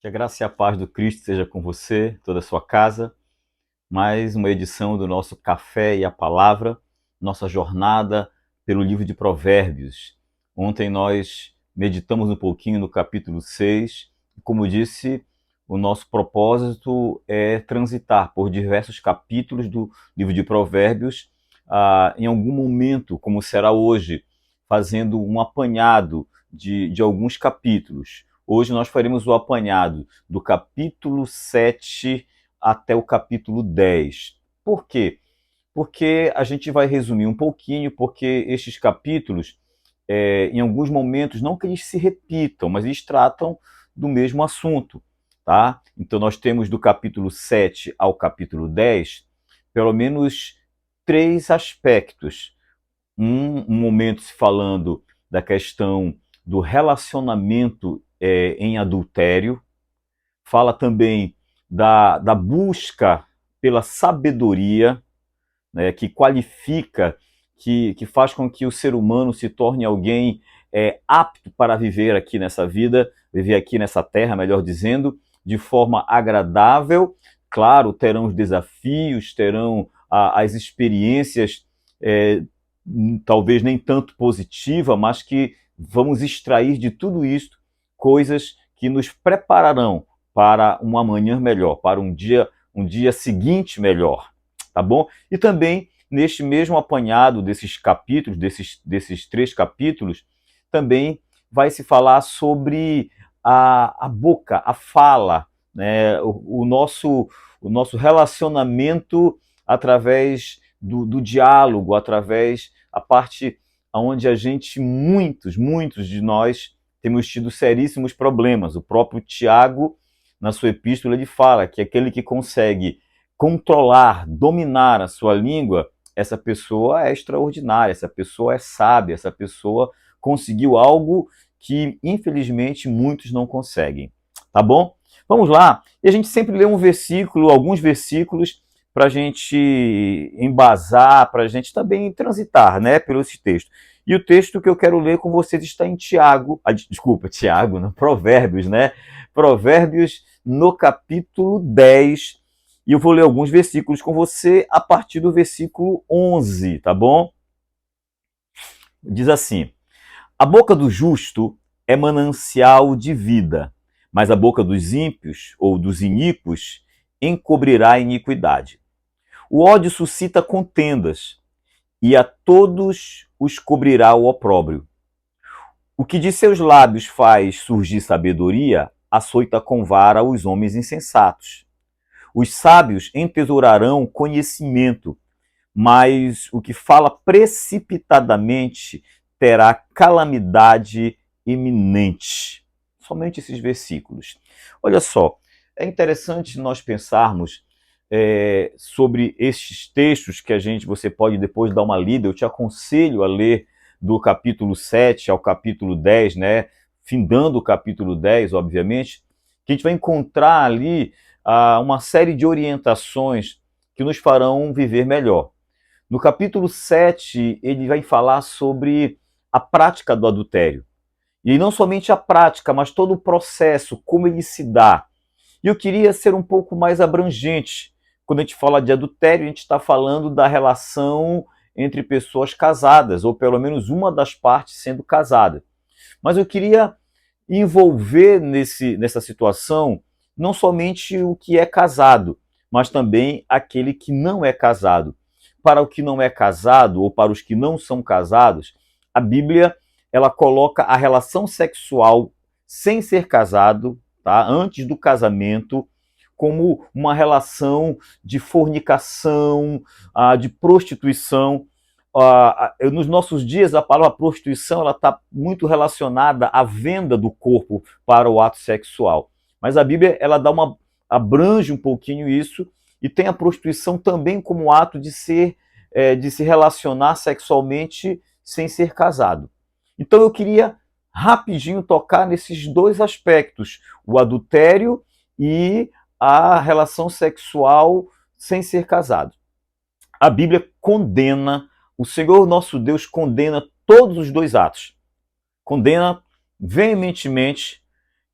Que a graça e a paz do Cristo seja com você, toda a sua casa. Mais uma edição do nosso Café e a Palavra, nossa jornada pelo livro de Provérbios. Ontem nós meditamos um pouquinho no capítulo 6. Como disse, o nosso propósito é transitar por diversos capítulos do livro de Provérbios, em algum momento, como será hoje, fazendo um apanhado de alguns capítulos. Hoje nós faremos o apanhado do capítulo 7 até o capítulo 10. Por quê? Porque a gente vai resumir um pouquinho, porque estes capítulos, em alguns momentos, não que eles se repitam, mas eles tratam do mesmo assunto. Tá? Então nós temos do capítulo 7 ao capítulo 10, pelo menos três aspectos. Um momento se falando da questão do relacionamento em adultério, fala também da busca pela sabedoria, né, que qualifica, que faz com que o ser humano se torne alguém apto para viver aqui nessa vida, viver aqui nessa terra, melhor dizendo, de forma agradável. Claro, terão os desafios, terão as experiências, é, talvez nem tanto positiva, mas que vamos extrair de tudo isso coisas que nos prepararão para um amanhã melhor, para um dia seguinte melhor, tá bom? E também, neste mesmo apanhado desses capítulos, desses três capítulos, também vai se falar sobre a boca, a fala, né? O nosso relacionamento através do diálogo, através a parte onde a gente, muitos de nós, temos tido seríssimos problemas. O próprio Tiago, na sua epístola, ele fala que aquele que consegue controlar, dominar a sua língua, essa pessoa é extraordinária, essa pessoa é sábia, essa pessoa conseguiu algo que, infelizmente, muitos não conseguem. Tá bom? Vamos lá. E a gente sempre lê um versículo, alguns versículos, para a gente embasar, para a gente também transitar, né, pelo esse texto. E o texto que eu quero ler com vocês está em Tiago, não, Provérbios, né? Provérbios no capítulo 10. E eu vou ler alguns versículos com você a partir do versículo 11, tá bom? Diz assim: a boca do justo é manancial de vida, mas a boca dos ímpios ou dos iníquos encobrirá a iniquidade. O ódio suscita contendas, e a todos os cobrirá o opróbrio. O que de seus lábios faz surgir sabedoria, açoita com vara os homens insensatos. Os sábios entesourarão conhecimento, mas o que fala precipitadamente terá calamidade iminente. Somente esses versículos. Olha só, é interessante nós pensarmos sobre estes textos que você pode depois dar uma lida. Eu te aconselho a ler do capítulo 7 ao capítulo 10, né? Findando o capítulo 10, obviamente, que a gente vai encontrar ali uma série de orientações que nos farão viver melhor. No capítulo 7, ele vai falar sobre a prática do adultério. E não somente a prática, mas todo o processo, como ele se dá. E eu queria ser um pouco mais abrangente. Quando a gente fala de adultério, a gente está falando da relação entre pessoas casadas, ou pelo menos uma das partes sendo casada. Mas eu queria envolver nessa situação não somente o que é casado, mas também aquele que não é casado. Para o que não é casado, ou para os que não são casados, a Bíblia ela coloca a relação sexual sem ser casado, tá? Antes do casamento, como uma relação de fornicação, de prostituição. Nos nossos dias, a palavra prostituição está muito relacionada à venda do corpo para o ato sexual. Mas a Bíblia ela abrange um pouquinho isso e tem a prostituição também como ato de se relacionar sexualmente sem ser casado. Então eu queria rapidinho tocar nesses dois aspectos, o adultério e a relação sexual sem ser casado. A Bíblia condena, o Senhor nosso Deus condena todos os dois atos. Condena veementemente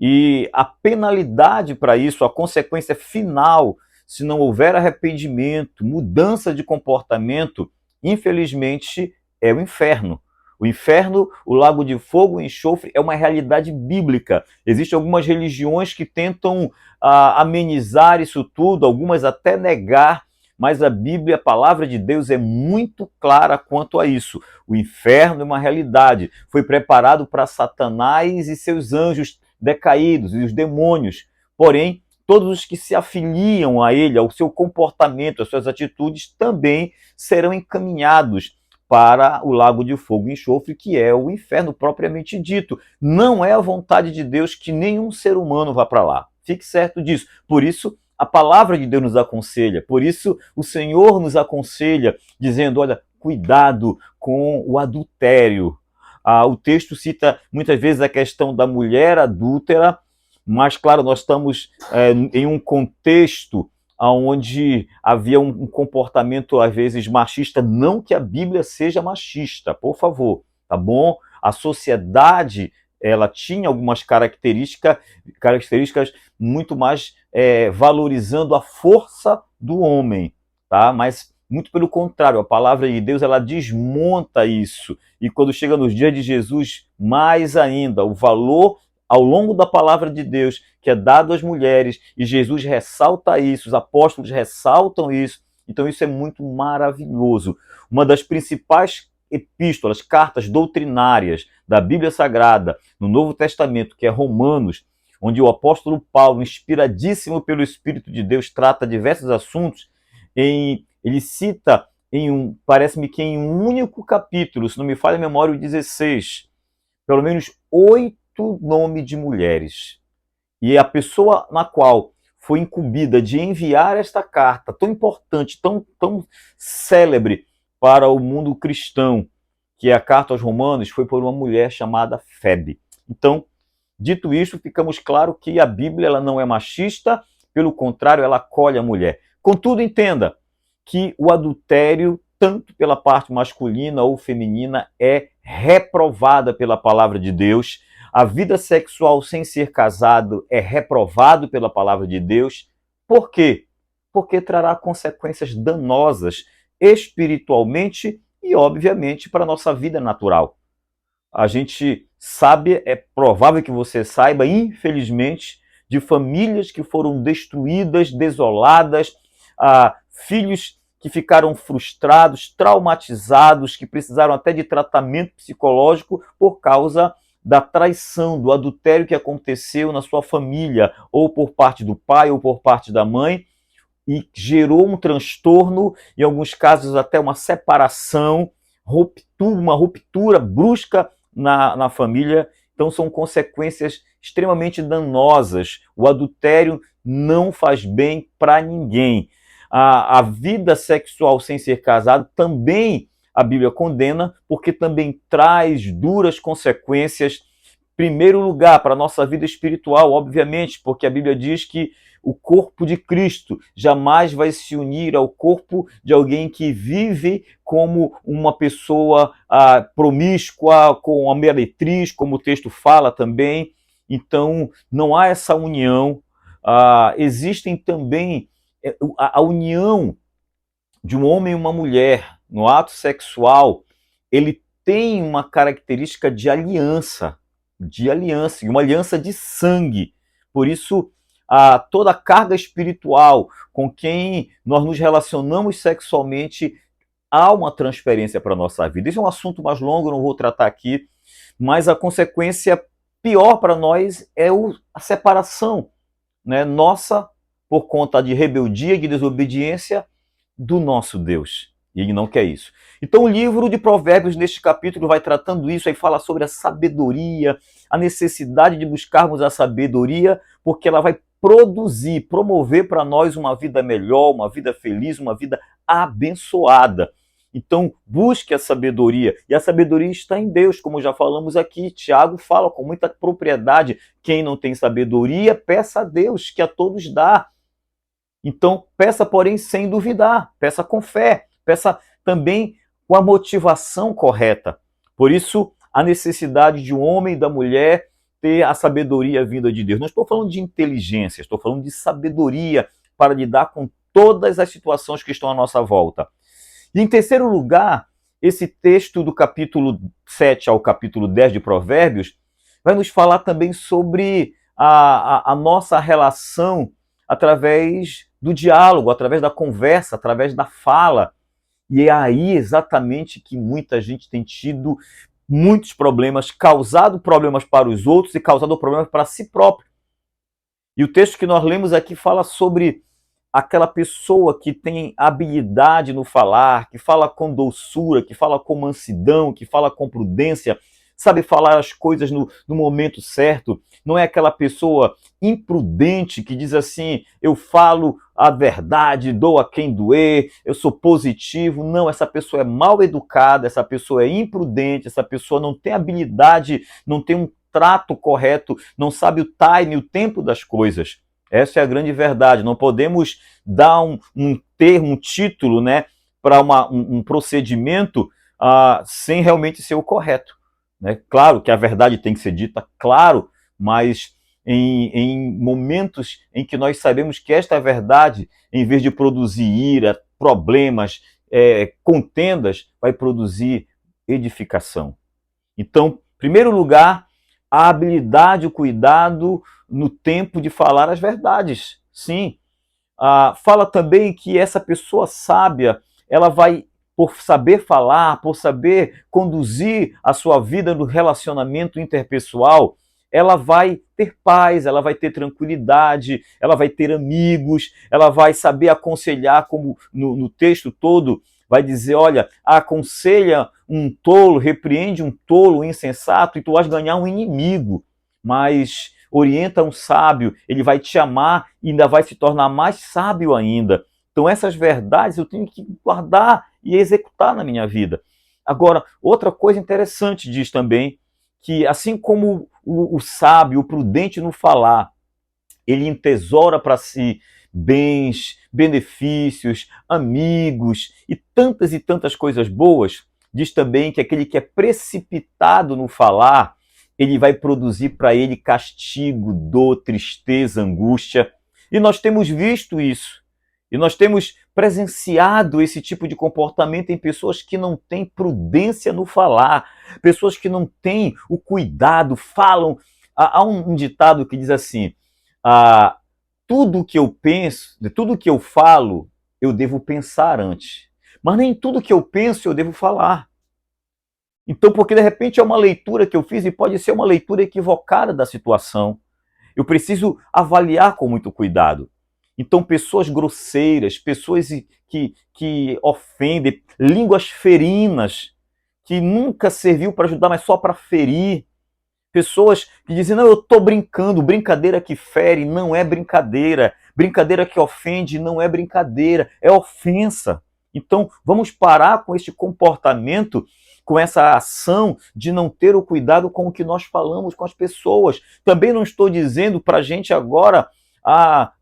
E a penalidade para isso, a consequência final, se não houver arrependimento, mudança de comportamento, infelizmente é o inferno. O inferno, o lago de fogo e enxofre, é uma realidade bíblica. Existem algumas religiões que tentam amenizar isso tudo, algumas até negar, mas a Bíblia, a palavra de Deus, é muito clara quanto a isso. O inferno é uma realidade. Foi preparado para Satanás e seus anjos decaídos e os demônios. Porém, todos os que se afiliam a ele, ao seu comportamento, às suas atitudes, também serão encaminhados para o lago de fogo e enxofre, que é o inferno propriamente dito. Não é a vontade de Deus que nenhum ser humano vá para lá. Fique certo disso. Por isso, a palavra de Deus nos aconselha. Por isso, o Senhor nos aconselha, dizendo, olha, cuidado com o adultério. O texto cita muitas vezes a questão da mulher adúltera, mas, claro, nós estamos em um contexto onde havia um comportamento, às vezes, machista. Não que a Bíblia seja machista, por favor, tá bom? A sociedade, ela tinha algumas características muito mais valorizando a força do homem, tá? Mas, muito pelo contrário, a palavra de Deus, ela desmonta isso. E quando chega nos dias de Jesus, mais ainda, o valor ao longo da palavra de Deus, que é dado às mulheres, e Jesus ressalta isso, os apóstolos ressaltam isso, então isso é muito maravilhoso. Uma das principais epístolas, cartas doutrinárias da Bíblia Sagrada, no Novo Testamento, que é Romanos, onde o apóstolo Paulo, inspiradíssimo pelo Espírito de Deus, trata diversos assuntos, ele cita, parece-me que em um único capítulo, se não me falha a memória, o 16, pelo menos 8 nome de mulheres. E a pessoa na qual foi incumbida de enviar esta carta tão importante, tão célebre para o mundo cristão, que é a carta aos Romanos, foi por uma mulher chamada Febe. Então, dito isso, ficamos claro que a Bíblia ela não é machista, pelo contrário, ela acolhe a mulher. Contudo, entenda que o adultério, tanto pela parte masculina ou feminina, é reprovada pela palavra de Deus. A vida sexual sem ser casado é reprovado pela palavra de Deus. Por quê? Porque trará consequências danosas espiritualmente e, obviamente, para a nossa vida natural. A gente sabe, é provável que você saiba, infelizmente, de famílias que foram destruídas, desoladas, filhos que ficaram frustrados, traumatizados, que precisaram até de tratamento psicológico por causa da traição, do adultério que aconteceu na sua família, ou por parte do pai ou por parte da mãe, e gerou um transtorno, em alguns casos até uma separação, uma ruptura brusca na família. Então são consequências extremamente danosas. O adultério não faz bem para ninguém. A vida sexual sem ser casado também a Bíblia condena, porque também traz duras consequências. Primeiro lugar, para a nossa vida espiritual, obviamente, porque a Bíblia diz que o corpo de Cristo jamais vai se unir ao corpo de alguém que vive como uma pessoa promíscua, com a meretriz, como o texto fala também. Então, não há essa união. Existem também a união de um homem e uma mulher no ato sexual, ele tem uma característica de aliança, e uma aliança de sangue. Por isso, toda a carga espiritual com quem nós nos relacionamos sexualmente, há uma transferência para a nossa vida. Esse é um assunto mais longo, não vou tratar aqui, mas a consequência pior para nós é a separação, né, nossa, por conta de rebeldia e de desobediência do nosso Deus. E ele não quer isso. Então o livro de Provérbios, neste capítulo, vai tratando isso, aí fala sobre a sabedoria, a necessidade de buscarmos a sabedoria, porque ela vai promover para nós uma vida melhor, uma vida feliz, uma vida abençoada. Então, busque a sabedoria. E a sabedoria está em Deus, como já falamos aqui. Tiago fala com muita propriedade. Quem não tem sabedoria, peça a Deus, que a todos dá. Então, peça, porém, sem duvidar. Peça com fé. Peça também com a motivação correta. Por isso, a necessidade de um homem e da mulher ter a sabedoria vinda de Deus. Não estou falando de inteligência, estou falando de sabedoria para lidar com todas as situações que estão à nossa volta. E em terceiro lugar, esse texto do capítulo 7 ao capítulo 10 de Provérbios vai nos falar também sobre a nossa relação através do diálogo, através da conversa, através da fala. E é aí exatamente que muita gente tem tido muitos problemas, causado problemas para os outros e causado problemas para si próprio. E o texto que nós lemos aqui fala sobre aquela pessoa que tem habilidade no falar, que fala com doçura, que fala com mansidão, que fala com prudência, sabe falar as coisas no momento certo. Não é aquela pessoa imprudente que diz assim, eu falo a verdade, dou a quem doer, eu sou positivo. Não, essa pessoa é mal educada, essa pessoa é imprudente, essa pessoa não tem habilidade, não tem um trato correto, não sabe o time, o tempo das coisas. Essa é a grande verdade. Não podemos dar um termo, um título, né, para um procedimento sem realmente ser o correto. Né? Claro que a verdade tem que ser dita, claro, mas em momentos em que nós sabemos que esta verdade, em vez de produzir ira, problemas, contendas, vai produzir edificação. Então, em primeiro lugar, a habilidade, o cuidado no tempo de falar as verdades. Sim. Fala também que essa pessoa sábia, ela vai, por saber falar, por saber conduzir a sua vida no relacionamento interpessoal, ela vai ter paz, ela vai ter tranquilidade, ela vai ter amigos, ela vai saber aconselhar, como no texto todo vai dizer, olha, aconselha um tolo, repreende um tolo, um insensato, e tu vais ganhar um inimigo. Mas orienta um sábio, ele vai te amar e ainda vai se tornar mais sábio ainda. Então essas verdades eu tenho que guardar e executar na minha vida. Agora, outra coisa interessante diz também, que assim como o sábio, o prudente no falar, ele entesoura para si bens, benefícios, amigos e tantas coisas boas, diz também que aquele que é precipitado no falar, ele vai produzir para ele castigo, dor, tristeza, angústia. E nós temos visto isso. E nós temos presenciado esse tipo de comportamento em pessoas que não têm prudência no falar, pessoas que não têm o cuidado, falam. Há um ditado que diz assim, tudo que eu penso, tudo que eu falo, eu devo pensar antes. Mas nem tudo que eu penso eu devo falar. Então, porque de repente é uma leitura que eu fiz e pode ser uma leitura equivocada da situação. Eu preciso avaliar com muito cuidado. Então, pessoas grosseiras, pessoas que ofendem, línguas ferinas, que nunca serviu para ajudar, mas só para ferir. Pessoas que dizem, não, eu estou brincando, brincadeira que fere não é brincadeira, brincadeira que ofende não é brincadeira, é ofensa. Então, vamos parar com este comportamento, com essa ação de não ter o cuidado com o que nós falamos com as pessoas. Também não estou dizendo para a gente agora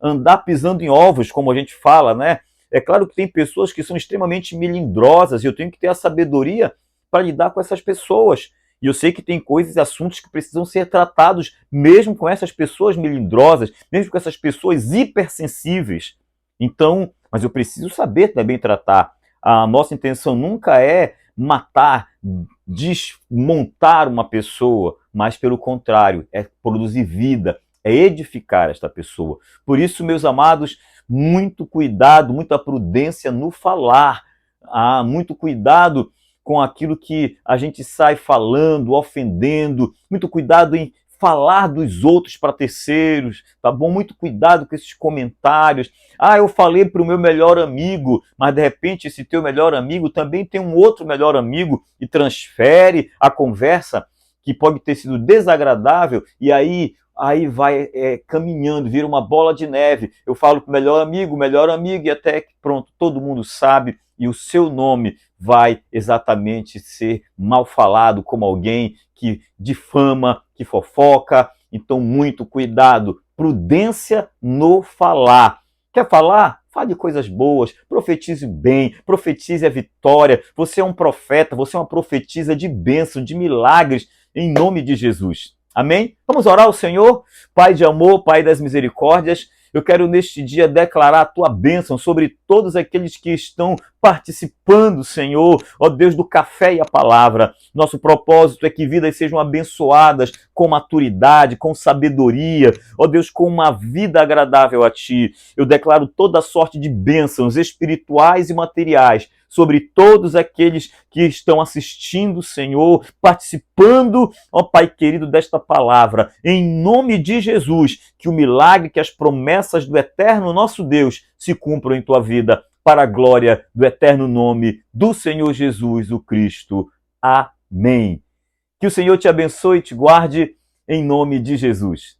andar pisando em ovos, como a gente fala, né? É claro que tem pessoas que são extremamente melindrosas e eu tenho que ter a sabedoria para lidar com essas pessoas. E eu sei que tem coisas e assuntos que precisam ser tratados mesmo com essas pessoas melindrosas, mesmo com essas pessoas hipersensíveis. Então, mas eu preciso saber também tratar. A nossa intenção nunca é matar, desmontar uma pessoa, mas pelo contrário, é produzir vida, é edificar esta pessoa. Por isso, meus amados, muito cuidado, muita prudência no falar, muito cuidado com aquilo que a gente sai falando, ofendendo, muito cuidado em falar dos outros para terceiros, tá bom? Muito cuidado com esses comentários. Eu falei para o meu melhor amigo, mas de repente esse teu melhor amigo também tem um outro melhor amigo e transfere a conversa que pode ter sido desagradável e aí vai caminhando, vira uma bola de neve. Eu falo para o melhor amigo e até que pronto, todo mundo sabe e o seu nome vai exatamente ser mal falado como alguém que difama, que fofoca. Então, muito cuidado, prudência no falar. Quer falar? Fale de coisas boas, profetize bem, profetize a vitória. Você é um profeta, você é uma profetisa de bênção, de milagres, em nome de Jesus. Amém? Vamos orar ao Senhor, Pai de amor, Pai das misericórdias. Eu quero neste dia declarar a tua bênção sobre todos aqueles que estão participando, Senhor, ó Deus, do café e a palavra. Nosso propósito é que vidas sejam abençoadas com maturidade, com sabedoria, ó Deus, com uma vida agradável a Ti. Eu declaro toda sorte de bênçãos espirituais e materiais sobre todos aqueles que estão assistindo, Senhor, participando, ó Pai querido, desta palavra. Em nome de Jesus, que o milagre, que as promessas do eterno nosso Deus se cumpram em tua vida, para a glória do eterno nome do Senhor Jesus, o Cristo. Amém. Que o Senhor te abençoe e te guarde, em nome de Jesus.